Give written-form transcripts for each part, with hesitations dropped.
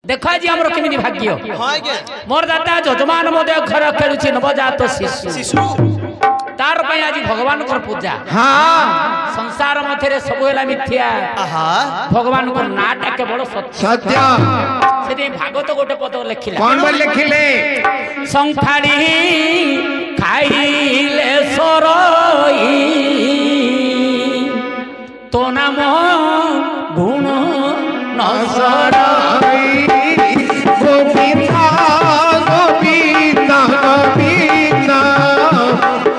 देख आज आम केमी भाग्य हाँ आज्ञा मोर दाता जजमान महोदय घर खेलुची नवजात शिशु शिशु तार पई आज भगवान कर पूजा हाँ संसार मध्य सब है मिथ्या आहा भगवान को नाटा केवल सत्य सत्य से भागवत गोटे पद लिखिला कौन बोल लिखिले संथाड़ी खाइले सरई तो नाम गुण नसरई गोविंदा गोविंदा गोविंदा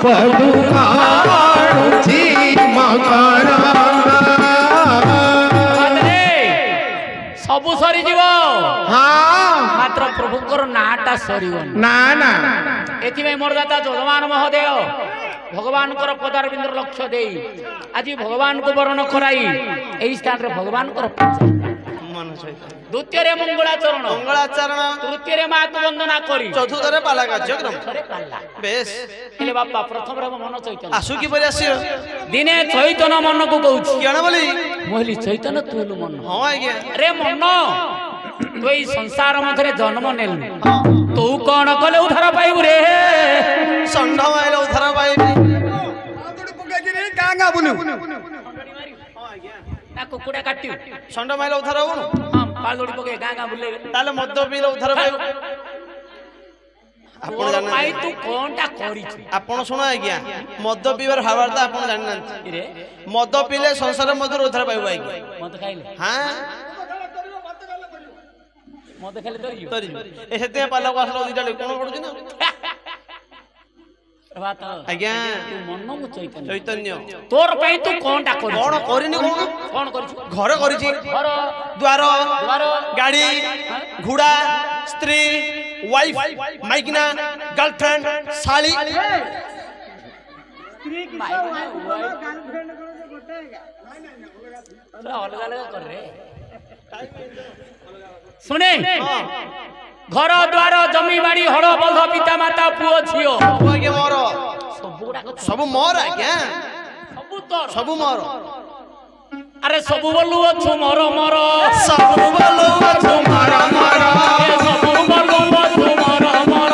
पदुकारुची मकरंदा सबु सरी जीव हाँ मात्र प्रभुकर नाटा सरीवन ना ना एथि मोर दाता जजमान महोदय भगवान पदारविंद लक्ष्य दे आज भगवान को वर्ण कराई यही स्थान रे भगवान मन सहित द्वितीय रे मंगलाचरण मंगलाचरण तृतीय रे मातु वंदना करी चतुर्थ रे पाला कार्यक्रम थरे पाला बेस हेले बापा प्रथम रे मन चैतन्य आसु की परि आसियो दिने चैतन्य मन को कहूची केण बोली मोहली चैतन्य तुलु मन हाँ आज्ञा रे मन तू ई संसार मधरे जन्म नेलु तू कौन कले उधार पाइबु रे षंढ माइल उधार पाइबी गांगा बुनु ना कुकुड़ा काटियो षंढ माइल उधार होनु हां पालोडी पके गागा बुलेबे ताले मद पीले उधार पाइबो आपण तोर जान पाई तू कोनटा करिछु आपण सुन आज्ञा मद पीबार हावारता आपण जानि नांती रे मद पीले संसार मधुर उधार पाइबो आज्ञा मत खाइले हां मत खाइले तरियो तरी ए हेते पाला को आसलो दिटा कोन पडुछ ना प्रभात आज्ञा तू मन मु चैतन्य चैतन्य तोर पाई तू कोनटा करिछु कोन करिनि कोन करिछु घर करिछि घर द्वार द्वार गाड़ी घोड़ा स्त्री वाइफ माइकिना गर्लफ्रेंड साली अलग अलग कर रे सुने घर द्वार जमी बाड़ी हड़ बंध पिता माता पुओ झियो आज्ञा मोर सब मोर आज्ञा सबु तोर सब मोर अरे सबु बोलु अछु मोर मोर सब बोलो तू मोर मोर सबु बोलु अछु मोर मोर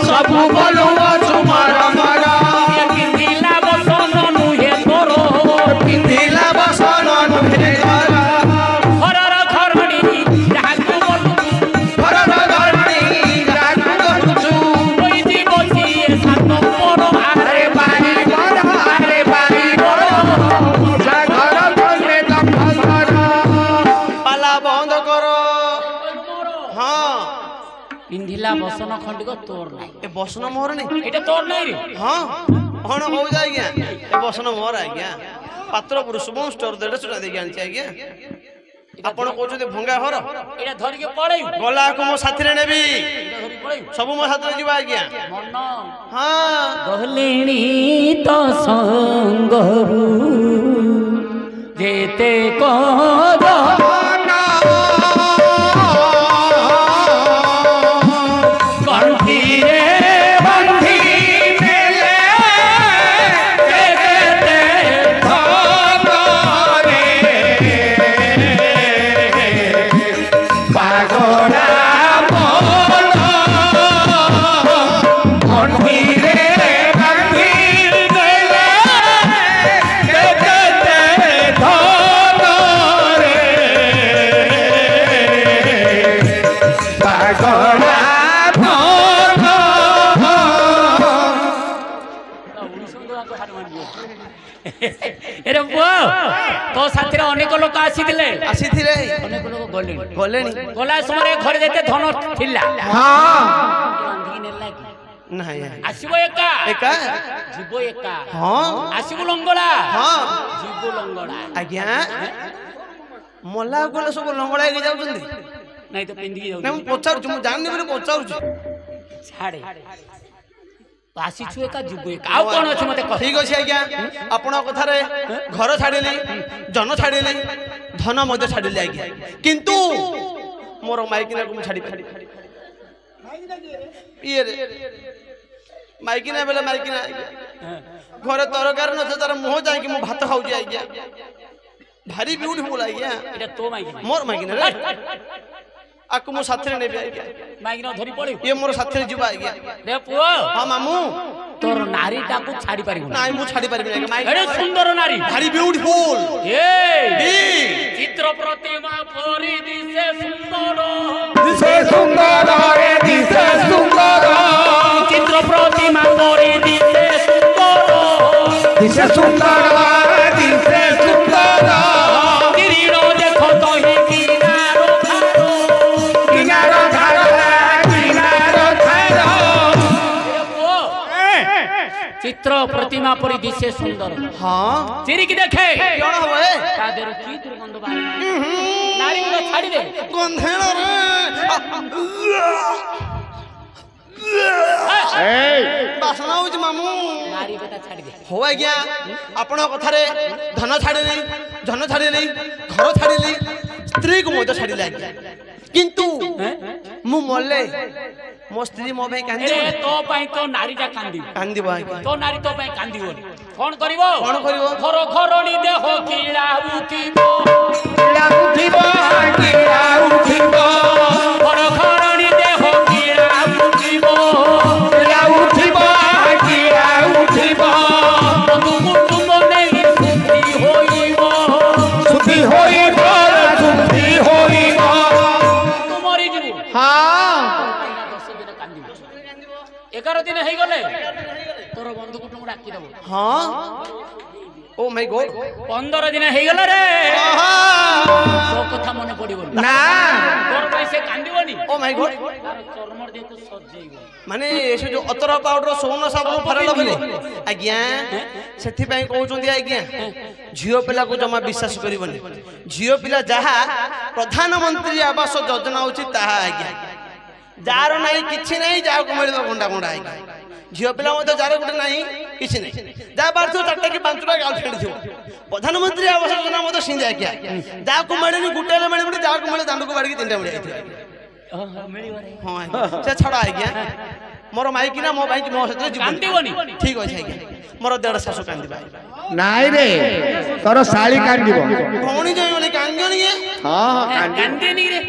सब बोलो तुम्हारा मारा पिंदिला बसन नुहे तोर पिंधिला बसन नुहे तारा हरर खरणी जागु बोलु भरत धरणी रागु गरुचु ओई जीवसी सात मोर अरे बारी बड़ा अरे बारी बड़ा जागर बोले दफरा पाला बंद करो हाँ पिंदिला बसन खंडिक तोर नाही ए बसन मोर नहीं एटा तोर नाही रे हाँ कौन हो जाए आज्ञा ए बसन मोर आज्ञा पात्र पुरुष शुभम स्टोर 150 देके आनछि आज्ञा आपण कहउछते भंगा घर एटा धरि के पड़ै गला को मो साथी रे नेबी एटा धरि पड़ै सब मो साथी रे जीवा आज्ञा मन हाँ कहलेणी तो संगरु जेते कद कंठी रे बंधी मेले जेते रे पागोड़ा बोलो कंठी रे कंठी गले देखते धन रे पागोड़ा एरे बुआ तो साथी रे अनेक लोक आसीथिले आसीथिले अनेक लोक गले गलेनी गला समय घर जेते धन थिला हाँ बांधी नेला कि नहीं आसीबो एका एका जीवो एका हाँ आसीबो लंगड़ा हाँ जीवो लंगड़ा आज्ञा मला गोले सब लंगड़ा के जाउछंदी नहीं तो पिंदी जाउ मैं पचारछु मु जाननी बोले पचारछु छाड़े तो आसीछु एका जीवो एका आउ कोन अछि मते कह ठीक अछि आज्ञा आपण कथा रे घर छाडिली जन छाडिली धन मध्य छाडिली आज्ञा किंतु मोर माइकिना को छाडी ये रे माइकिना बेले माइकिना घरे तरकार न तार मुह जाय कि मु भात खाउजी आज्ञा भारी ब्यूटीफुल आज्ञा एटा तो माइकी मोर माइकिना रे ଆକୁ ମୁଁ ସାଥିରେ ନେବି ଆଜ୍ଞା ମାଇକିନା ଧରି ପଡିବୁ ଇଏ ମୋର ସାଥିରେ ଯିବା ଆଜ୍ଞା ରେ ପୁଅ ହଁ ମାମୁ ତୋର ନାରୀଟାକୁ ଛାଡି ପାରିବୁ ନାଇଁ ମୁଁ ଛାଡି ପାରିବିନି ଆଜ୍ଞା ମାଇକି ଏଡେ ସୁନ୍ଦର ନାରୀ ଭାରି ବିୟୁଟିଫୁଲ ଏ ଚିତ୍ର ପ୍ରତିମା ପରି ଦିଶେ ସୁନ୍ଦର দিশে সুন্দর রে দিশে সুন্দর চিত্র প্রতিমা পরি দিশে সুন্দর দিশে সুন্দর দিশে সুন্দর কিরণ দেখো তহি কিনার ধারো কিনার ধার কিনার ধার চিত্র প্রতিমা পরি দিশে সুন্দর ହଁ চিরিকি দেখে କଣ ହବ ଏ ତା ଦେହରୁ କି ଦୁର୍ଗନ୍ଧ ବାହାରେ ନାରୀ ଗୁଡା ଛାଡି ଦେ ଗନ୍ଧେଣ ରେ ବାସନା ହଉଛି ମାମୁ ନାରୀ କଥା ଛାଡି ଦେ ହଉ ଆଜ୍ଞା ଆପଣଙ୍କ କଥାରେ ଧନ ଛାଡ଼ିଲି ଜନ ଛାଡ଼ିଲି ଘର ଛାଡ଼ିଲି ସ୍ତ୍ରୀକୁ ମଧ୍ୟ ଛାଡ଼ିଲି ଆଜ୍ଞା କିନ୍ତୁ ମୁଁ ମଲେ ମୋ ସ୍ତ୍ରୀ ମୋ ପାଇଁ କାନ୍ଦିବ ଏ ତୋ ପାଇଁ ତ ନାରୀଟା କାନ୍ଦିବ କାନ୍ଦିବ ଆଜ୍ଞା ତୋ ନାରୀ ତୋ ପାଇଁ କାନ୍ଦିବନି କଣ କରିବ କଣ କରିବ ଘର ଘରଣୀ ଦେହ କିଳା ଉଠିବ উঠিব কিরা উঠিব ঘর ঘরণী দেহ কিଳା উঠিব কিরা উঠিব কিরা উঠিব বন্ধু কুটুম্ব নেই সুখী হইব সুখী হইব সুখী হইব তু মরিଯିବୁ হ্যাঁ 10 ଦିନ କାନ୍ଦିବୁ 11 ଦିନ ହେଇଗଲେ ତୋର ବନ୍ଧୁ କୁଟୁମ୍ବ ଡାକି ଦେବ ହଁ ଓ ମାଇ ଗଡ୍ 15 ଦିନ ହେଇଗଲା ରେ ତୋ କଥା ମନେ ପଡିବନି না ତୋର ପାଇଁ ସେ କାନ୍ଦିବନି ଓ ମାଇ ଗଡ୍ ତାର ଚର୍ମ ଦେହକୁ ସଜେଇବ ମାନେ ସେ ଯୋଉ ଅତର ପାଉଡର ସୌନ ସାବୁନ ଫରଳ ବୋଲି ଆଜ୍ଞା ସେଥିପାଇଁ କହୁଛନ୍ତି ଆଜ୍ଞା ଝିଅ ପିଲାକୁ ଜମା ବିଶ୍ୱାସ କରିବନି ଝିଅ ପିଲା ଯାହା ପ୍ରଧାନମନ୍ତ୍ରୀ ଆବାସ ଯୋଜନା ହଉଛି ତାହା ଆଜ୍ଞା ଯାହାର ନାହିଁ କିଛି ନାହିଁ ଯାହାକୁ ମିଳିବ ଗଣ୍ଡା ଗଣ୍ଡା ଆଜ୍ଞା ଝିଅ ପିଲା ମଧ୍ୟ ଯାହାର ଗୋଟେ ନାହିଁ କିଛି ନାହିଁ ଯାହା ପାରୁଥିବ 4ଟା କି 5ଟା ଗାର୍ଲଫ୍ରେଣ୍ଡ ଥିବ ପ୍ରଧାନମନ୍ତ୍ରୀ ଆବାସ ଯୋଜନା ମଧ୍ୟ ସିନ୍ତି ଆଜ୍ଞା ଯାହାକୁ ମିଳେନି ଗୋଟେ ହେଲେ ମିଳିବନି ଯାହାକୁ ମିଳେ ଦାଣ୍ଡକୁ ବାଡ଼ିକି 3ଟା ମିଳି ଯାଇଥିବ ହଁ ଆଜ୍ଞା ସେ ଛାଡ଼ ଆଜ୍ଞା ମୋର ମାଇକି ନା ମୋ ମାଇକି ମୋ ସହିତ କାନ୍ଦିବନି ଠିକ ଅଛି ଆଜ୍ଞା ମୋର ଦେଢ଼ ଶାଶୁ କାନ୍ଦିବା নাই রে তোর শাড়ি কান্দিব ଭଉଣୀ ଯାଇବନି କାନ୍ଦିବନି ଇଏ হ্যাঁ হ্যাঁ କାନ୍ଦିନି ରେ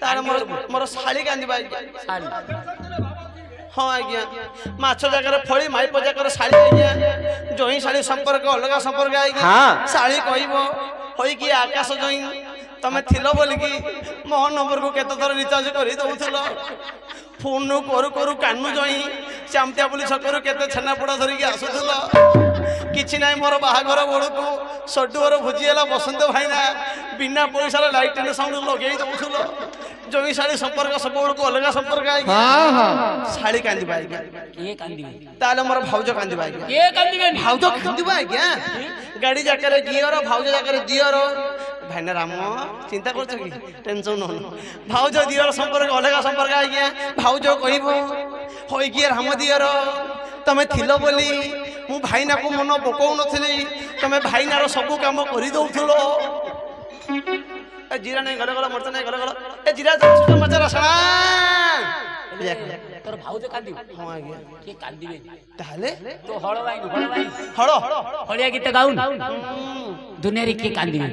ତାର ମୋର ଶାଳୀ କାନ୍ଦିବା ଆଜ୍ଞା ଶାଳୀ ହଁ ଆଜ୍ଞା ମାଛ ଜାଗାରେ ଫଳି ମାଇପ ଜାଗାରେ ଶାଳୀ ଆଜ୍ଞା ଜଇଁ ଶାଳୀ ସମ୍ପର୍କ ଅଲଗା ସମ୍ପର୍କ ଆଜ୍ଞା ଶାଳୀ କହିବ ହୋଇକି ଆକାଶ ଜଇଁ ତମେ ଥିଲ ବୋଲିକି ମୋ ନମ୍ବରକୁ କେତେ ଥର ରିଚାର୍ଜ କରି ଦଉଥିଲ ଫୋନ୍ କରୁ କରୁ କାନୁ ଜଇଁ ଚାମ୍ପିଆ ବୋଲି ଛକରୁ କେତେ ଛେନାପୋଡ଼ା ଧରିକି ଆସୁଥିଲ କିଛି ନାହିଁ ମୋର ବାହାଘର ବେଳକୁ ସଡୁଅର ଭୋଜି ହେଲା ବସନ୍ତ ଭାଇନା ବିନା ପଇସାରେ ଲାଇଟିଂ ସାଉଣ୍ଡ ଲଗେଇ ଦଉଥିଲ ଜଇଁ ଶାଳୀ ସମ୍ପର୍କ ସବୁବେଳକୁ ଅଲଗା ସମ୍ପର୍କ ଆଜ୍ଞା হ্যাঁ হ্যাঁ ଶାଳୀ କାନ୍ଦିବା ଆଜ୍ଞା କିଏ କାନ୍ଦିବେ ତାହେଲେ ମୋର ଭାଉଜ କାନ୍ଦିବା ଆଜ୍ଞା କିଏ କାନ୍ଦିବେନି ଭାଉଜ କାନ୍ଦିବା ଆଜ୍ଞା ଗାଡି ଜାଗାରେ ଝିଅର ଭାଉଜ ଜାଗାରେ ଦିଅର ଭାଇନା ରାମ ଚିନ୍ତା କରୁଛ କି ଟେନସନ ନଉନ ଭାଉଜ ଦିଅର ସମ୍ପର୍କ ଅଲଗା ସମ୍ପର୍କ ଆଜ୍ଞା ଭାଉଜ କହିବ ହୋଇକି ରାମ ଦିଅର ତମେ ଥିଲ ବୋଲି ମୁଁ ଭାଇନାକୁ ମନ ପକଉନଥିଲି ତମେ ଭାଇନାର ସବୁ କାମ କରିଦଉଥିଲ ଜିରା ନାଇଁ ଗଲେ ଗଲ ମର୍ଚ ନାଇଁ ଗଲେ ଗଲ ଏ ଜିରା ମର୍ଚ ରସଣା ତୋର ଭାଉଜ କାନ୍ଦିବ ହଁ ଆଜ୍ଞା କିଏ କାନ୍ଦିବେ ତାହେଲେ ତୁ ହଳ ବାଇନୁ ହଳ ହଳିଆ ଗୀତ ଗାଉନ ଦୁନିଆରେ କିଏ କାନ୍ଦିବେ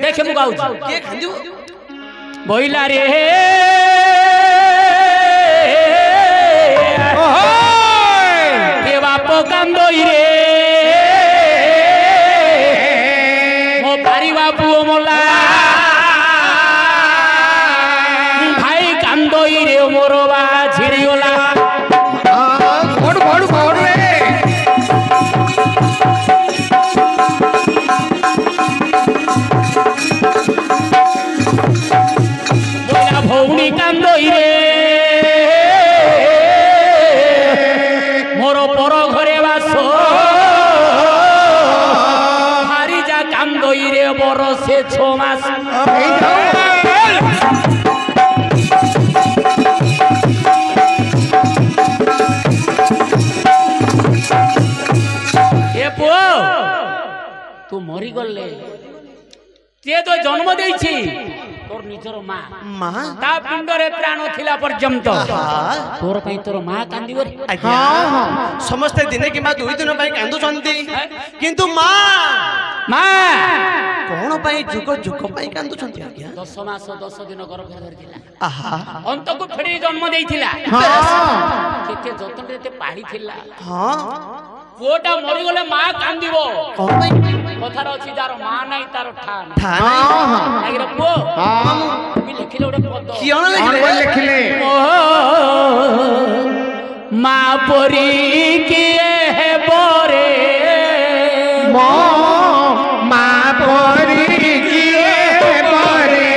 ଦେଖେ ମୁଁ ଗାଉଛି କିଏ କାନ୍ଦିବ ବଇଲା ରେ ବାପ କାନ୍ଦଇ ରେ ମୋ ପାରିବା ପୁଅ ମଲା ଭାଇ କାନ୍ଦଇ ରେ ମୋର ବା ଝିରିଗଲା ঘড় ঘড় ঘড় রে বইলা ভৌণী কান্দই রে মোর পর ঘরে বাস হারি যা কান্দই রে বরসে 6 মাস এ পুଅ তু মরি গলে যে তো জন্ম দেইছি তোর নিজর মা মা তা পিণ্ডরে প্রাণ থিলা পর্যন্ত তোর পাই তোর মা কান্দিব রে ଆଜ୍ଞା ସମସ୍ତେ ଦିନେ କିମ୍ବା 2 ଦିନ ପାଇଁ କାନ୍ଦୁଛନ୍ତି କିନ୍ତୁ ମା ମା କଣ ପାଇଁ ଯୁଗ ଯୁଗ ପାଇଁ କାନ୍ଦୁଛନ୍ତି ଆଜ୍ଞା? 10 ମାସ 10 ଦିନ ଗର୍ଭରେ ଧରିଥିଲା। ଆହା ଅନ୍ତକୁ ଫେରି ଜନ୍ମ ଦେଇଥିଲା। ହଁ କେତେ ଯତ୍ନରେ ଏତେ ପାଳିଥିଲା। ହଁ ପୁଅଟା ମରିଗଲେ ମା କାନ୍ଦିବ। କଣ ପାଇଁ? କଥାର ଅଛି ଯାର ମା ନାହିଁ ତାର ଠା ନାହିଁ। ଥା ହଁ ନାହିଁ। ହଁ ନାଇଁରେ ପୁଅ ହଁ ବି ଲେଖିଲେ ଗୋଟେ ପଦ। କିଅଣ କଣ ଲେଖିଲେ? ବୋଲି ଲେଖିଲେ? ମା ପରି କିଏ ହେବ ରେ ମୋ ମା ପରି କିଏ ପରେ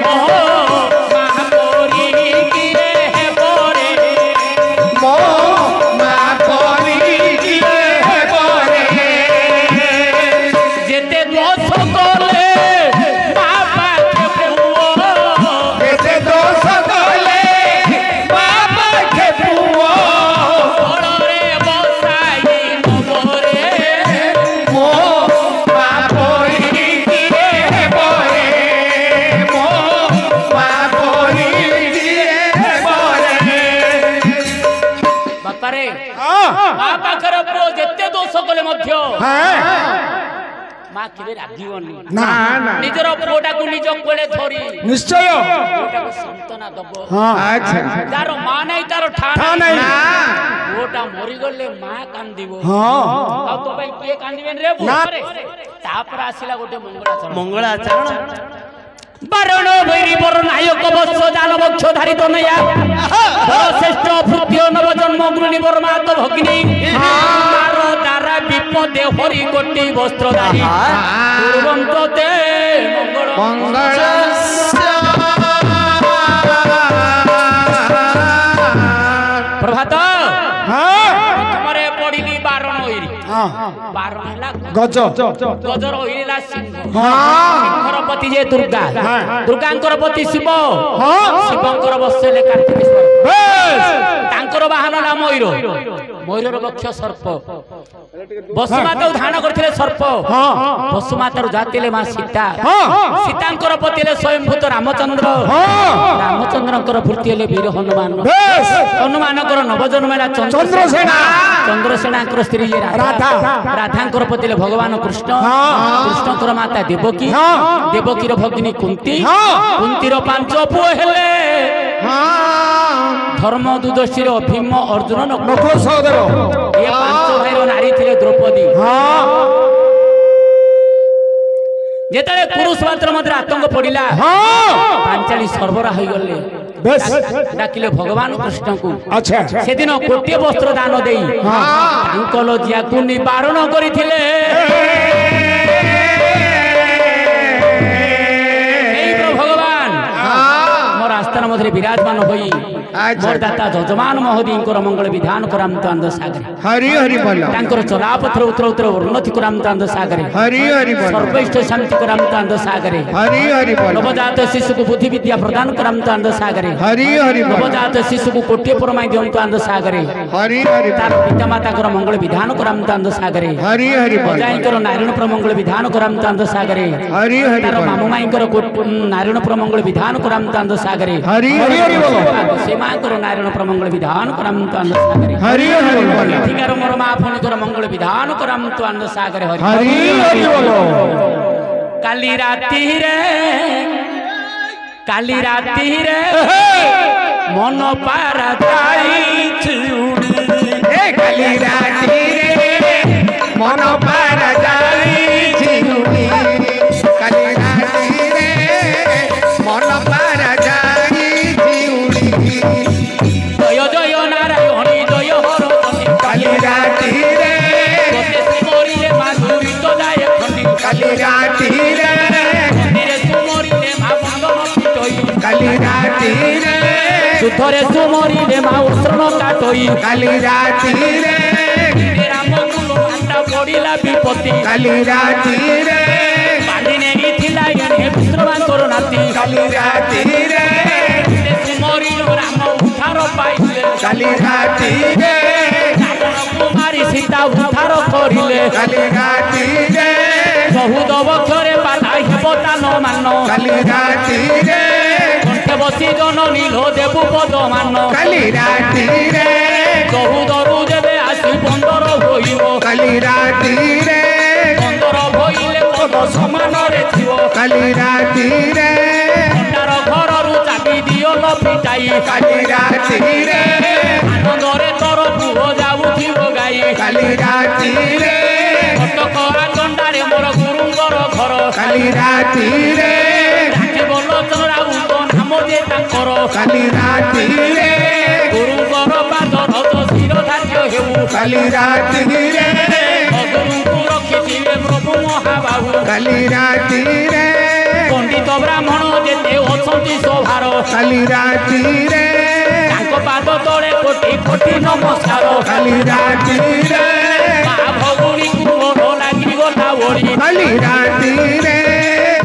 ମା ପରି କିଏ ହେବ ରେ ମୋ ମା ପରି କିଏ ପରେ ଯେତେ ଦୋଷ କଲେ ମା ପାଖେ ପୁଅ କେତେ ଦୋଷ କଲେ ବାବା କେ ପୁଅ ଘରରେ ବସାଇ ନବରେ ମୋ ମା ପରି କିଏ ପରେ ମୋ ମା ପରି କିଏ ପରେ ବାପାରେ ମା ପାଖରେ ପୁଅ ଯେତେ ଦୋଷ କଲେ ମଧ୍ୟ ମା କେବେ ରାଗିବନି। ନା ନା ନିଜର ପୁଅଟାକୁ ନିଜ କୋଳେ ଧରି ନିଶ୍ଚୟ ପୁଅଟାକୁ ସାନ୍ତ୍ୱନା ଦବ। ଆଚ୍ଛା ଯାର ମା ନାହିଁ ତାର ଠା ଠା ନାହିଁ। ନାହିଁ। ପୁଅଟା ମରିଗଲେ ମା କାନ୍ଦିବ। ହଁ ଆଉ ତୋ ପାଇଁ କିଏ କାନ୍ଦିବେନି ରେ ପୁଅ? ତାପରେ ଆସିଲା ଗୋଟେ ମଙ୍ଗଳାଚରଣ। ମଙ୍ଗଳାଚରଣ ବାରଣ ବୈରୀବର ନାୟକ ବତ୍ସ ଦାନ ବକ୍ଷ ଧାରି ତନୟା ଶ୍ରେଷ୍ଠ ଭୃତ୍ୟ ନବ ଜନ୍ମ ଗୃଣୀ ବର୍ମାତ ଭଗିନୀ ତାର দ্বারা বিপদে হরি কোটি বস্ত্রধারী পূর্বন্ত দে মঙ্গল মঙ্গল প্রভাত তোমারে পড়িলি বারণ হইরি বারণ হেলা গজ গজর হইলা সিংহ হ্যাঁ সিংহর পতি যে দুর্গা দুর্গাঙ্কর পতি শিব হ্যাঁ শিবঙ্কর বৎসলে কার্তিকেশ্বর বেশ তাঙ্কর বাহন নাম ময়ূর ময়ূরর বক্ষ সর্প বসুমাতাও ধান করଥିଲେ সর্প বসুমাতার জাতিলে মা সীতা সীতাঙ্কর পতিলে স্বয়ംভূত রামচন্দ্র রামচন্দ্রঙ্কর ভূতি হেলে বীর হনুমান বেশ হনুমানଙ୍କର ନବଜନ୍ମ ହେଲା ଚନ୍ଦ୍ରସେନା ଚନ୍ଦ୍ରସେନାଙ୍କର ସ୍ତ୍ରୀ ରାଧା ରାଧାଙ୍କର ପତିଲେ ଭଗବାନ କୃଷ୍ଣ କୃଷ୍ଣଙ୍କର ମାତା ଦେବକୀ ଦେବକୀର ଭଗିନୀ କୁନ୍ତୀ କୁନ୍ତୀର 5 ପୁଅ ହେଲେ ଧର୍ମ ଯୁଧିଷ୍ଠିର ଭୀମ ଅର୍ଜୁନ ନକୁଳ ସହଦେବ ଏ 5 ଭାଇର ନାରୀ ଥିଲେ ଦ୍ରୌପଦୀ ଯେତେବେଳେ କୁରୁକ୍ଷେତ୍ର ମଧ୍ୟରେ ଆତଙ୍କ ପଡିଲା ପାଞ୍ଚାଳି ସର୍ବରା ହୋଇଗଲେ ଡାକିଲେ ଭଗବାନ କୃଷ୍ଣଙ୍କୁ ସେଦିନ କୋଟିଏ ବସ୍ତ୍ର ଦାନ ଦେଇ ତାଙ୍କ ଲଜ୍ଜାକୁ ନିବାରଣ କରିଥିଲେ। ଭଗବାନ ମୋର ଆସ୍ଥାନ ମଧ୍ୟରେ ବିରାଜମାନ ହୋଇ ମୋର ଦାତା ଯଜମାନ ମହୋଦୟଙ୍କର ମଙ୍ଗଳ ବିଧାନ କରାମନ୍ତୁ ଆନ୍ଦ ସାଗରେ ହରି ହରି ବୋଲ ତାଙ୍କର ଚଲାପଥର ଉତ୍ତର ଉତ୍ତର ଉନ୍ନତି କରାମନ୍ତୁ ଆନ୍ଦ ସାଗରେ ହରି ହରି ବୋଲ ସର୍ବଇଷ୍ଟ ଶାନ୍ତି କରାମନ୍ତୁ ଆନ୍ଦ ସାଗରେ ହରି ହରି ବୋଲ ନବଜାତ ଶିଶୁକୁ ବୁଦ୍ଧି ବିଦ୍ୟା ପ୍ରଦାନ କରାମନ୍ତୁ ଆନ୍ଦ ସାଗରେ ହରି ହରି ବୋଲ ନବଜାତ ଶିଶୁକୁ କୋଟିଏ ପରମାଇ ଦିଅନ୍ତୁ ଆନ୍ଦ ସାଗରେ ହରି ହରି ତାର ପିତାମାତାଙ୍କର ମଙ୍ଗଳ ବିଧାନ କରାମନ୍ତୁ ଆନ୍ଦ ସାଗରେ ହରି ହରି ବୋଲ ଅଜାଇଙ୍କର ନାରାୟଣ ପ୍ରମଙ୍ଗଳ ବିଧାନ କରାମନ୍ତୁ ଆନ୍ଦ ସାଗରେ ହରି ହରି ତାର ବୋଲ ମାମୁ ମାଇଙ୍କର ନାରାୟଣ ପ୍ରମଙ୍ଗଳ ବିଧାନ କରାମନ୍ତୁ ଆନ୍ଦ ସାଗରେ ହରି ହରି ହରି ବୋଲ ସେ ମାଙ୍କର ନାରାୟଣ ପ୍ରମଙ୍ଗଳ ବିଧାନ କରାମନ୍ତୁ ଆନ୍ଦ ସାଗରେ ହରି ହରି ବୋଲ ଏଠିକାର ମୋର ମା ଭଉଣୀଙ୍କର ମଙ୍ଗଳ ବିଧାନ କରାମନ୍ତୁ ଆନ୍ଦ ସାଗରେ ହରି ହରି ବୋଲ କାଲି ରାତିରେ ମନ ପାରା ଯାଇଛି ଏ କାଲି ରାତିରେ ମନ ପାରା ଯାଇଛି କାଲି ରାତିରେ ମନ ପାରା ଯାଇଛି ଜୟ ଜୟ ନାରାୟଣୀ ଜୟ ହର କାଲି ରାତିରେ ସୁମରିଲେ ମା ଦୁରିତ ଯାଏ କାଲି ରାତିରେ ସୁମରିଲେ ମା ବନ୍ଧନ ପିଟଇ କାଲି ରାତିରେ ଯୁଦ୍ଧରେ ସୁମରିଲେ ମା ଉଷଣ କାଟଇ କାଲି ରାତିରେ ରାମକୁଲ ମାତା ପଡ଼ିଲା ବିପତ୍ତି କାଲି ରାତିରେ ବାଲି ନେଇଥିଲା ଏଣେ ବିଶ୍ରମାଙ୍କର ନାତି କାଲି ରାତିରେ ସୁମରିଲ ରାମ ଉଦ୍ଧାର ପାଇଲେ କାଲି ରାତିରେ କୁମାରୀ ସୀତା ଉଦ୍ଧାର କରିଲେ କାଲି ରାତିରେ 14 ବକ୍ଷରେ ପାଲା ହେବ ତାନ ମାନ କାଲି ରାତିରେ କଣ୍ଠେ ବସି ଜନନୀ ଲୋ ଦେବୁ ପଦ ମାନ କାଲି ରାତିରେ 14ରୁ ଯେବେ ଆସି 15 ହୋଇବ କାଲି ରାତିରେ 15 ହୋଇ ପଦ ସମାନରେ ଥିବ କାଲି ରାତିରେ ଭଣ୍ଡାର ଘରରୁ ଚାବି ଦିଅ ଲପିଟାଇ କାଲି ରାତିରେ ଆନନ୍ଦରେ ତୋର ପୁଅ ଯାଉଥିବ ଗାଇ କାଲି ରାତିରେ କଟକ ଆଗଣ୍ଡାରେ ମୋର ଗୁରୁଙ୍କର ଘର କାଲି ରାତିରେ ରାଜୀବ ଲୋଚନ ରାଉତ ନାମ ଯେ ତାଙ୍କର କାଲି ରାତିରେ ଗୁରୁଙ୍କର ପାଦ ରଜ ଶିର ଧାର୍ଯ୍ୟ ହେଉ କାଲି ରାତିରେ ଅଗୁରୁଙ୍କୁ ରଖିଥିବେ ପ୍ରଭୁ ମହାବାହୁ କାଲି ରାତିରେ ପଣ୍ଡିତ ବ୍ରାହ୍ମଣ ଯେତେ ଅଛନ୍ତି ସଭାର କାଲି ରାତିରେ ତାଙ୍କ ପାଦ ତଳେ କୋଟି କୋଟି ନମସ୍କାର କାଲି ରାତିରେ ମା ଭଗୁଣୀକୁ ମୋର ଲାଗିଗଲା ଓଳି କାଲି ରାତିରେ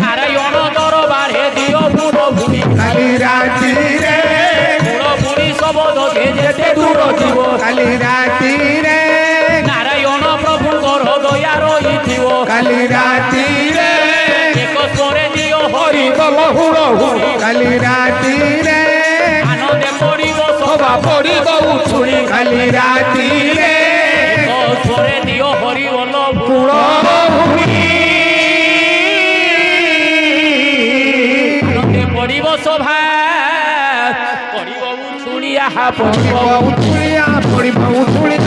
ନାରାୟଣ ଦରବାରେ ଦିଅ ପୁର ଭୂମି କାଲି ରାତିରେ ପୁର ଭୂମି ଶବଦ ଯେତେ ଦୂର ଯିବ କାଲି ରାତିରେ ନାରାୟଣ ପ୍ରଭୁଙ୍କର ଦୟା ରହିଥିବ କାଲି ରାତିରେ ଏକ ସ୍ୱରେ ଦିଅ ହରି ବୋଲ ହୁଳ ହୁଳି କାଲି ରାତିରେ ଆନନ୍ଦେ ପଡ଼ିବ ସଭା ପଡ଼ିବ ଉଛୁଳି କାଲି ରାତିରେ ଏକ ସ୍ୱରେ ଦିଅ ହରି ବୋଲ କୁଳ ଭୂମି ଆନନ୍ଦେ ପଡ଼ିବ ସଭା ପଡ଼ିବ ଉଛୁଳି ଆହା ପଡ଼ିବ ଉଛୁଳିଆ ପଡ଼ିବ ଉଛୁଳି